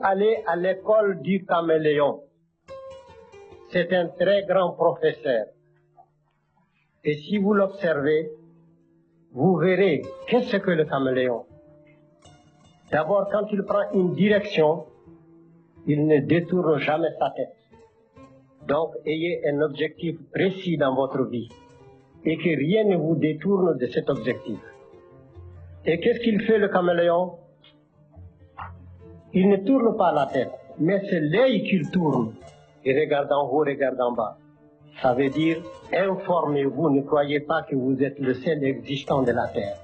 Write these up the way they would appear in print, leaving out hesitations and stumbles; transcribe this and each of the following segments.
Allez à l'école du caméléon. C'est un très grand professeur. Et si vous l'observez, vous verrez qu'est-ce que le caméléon. D'abord, quand il prend une direction, il ne détourne jamais sa tête. Donc, ayez un objectif précis dans votre vie et que rien ne vous détourne de cet objectif. Et qu'est-ce qu'il fait le caméléon? Il ne tourne pas la tête, mais c'est l'œil qu'il tourne. Il regarde en haut, regarde en bas. Ça veut dire, informez-vous, ne croyez pas que vous êtes le seul existant de la Terre.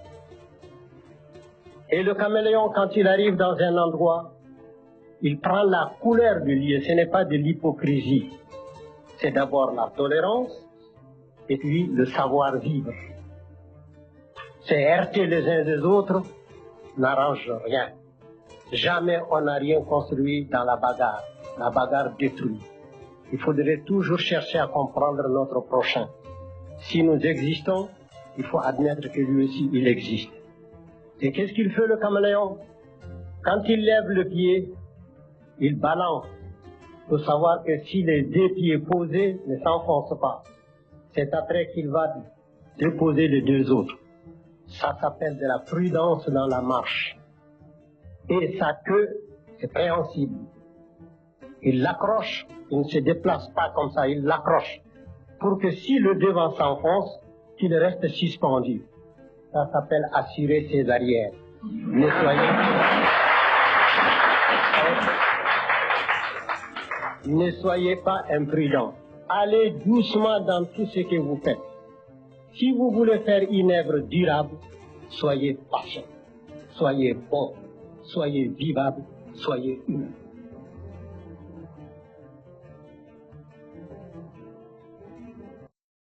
Et le caméléon, quand il arrive dans un endroit, il prend la couleur du lieu. Ce n'est pas de l'hypocrisie. C'est d'abord la tolérance et puis le savoir-vivre. C'est heurter les uns des autres n'arrange rien. Jamais on n'a rien construit dans la bagarre. La bagarre détruit. Il faudrait toujours chercher à comprendre notre prochain. Si nous existons, il faut admettre que lui aussi, il existe. Et qu'est-ce qu'il fait le caméléon? Quand il lève le pied, il balance. Il faut savoir que si les deux pieds posés ne s'enfoncent pas, c'est après qu'il va déposer les deux autres. Ça s'appelle de la prudence dans la marche. Et sa queue, c'est préhensible. Il l'accroche, il ne se déplace pas comme ça, il l'accroche. Pour que si le devant s'enfonce, qu'il reste suspendu. Ça s'appelle assurer ses arrières. Ne soyez pas imprudents. Allez doucement dans tout ce que vous faites. Si vous voulez faire une œuvre durable, soyez patient, soyez bon, soyez vivable, soyez humain.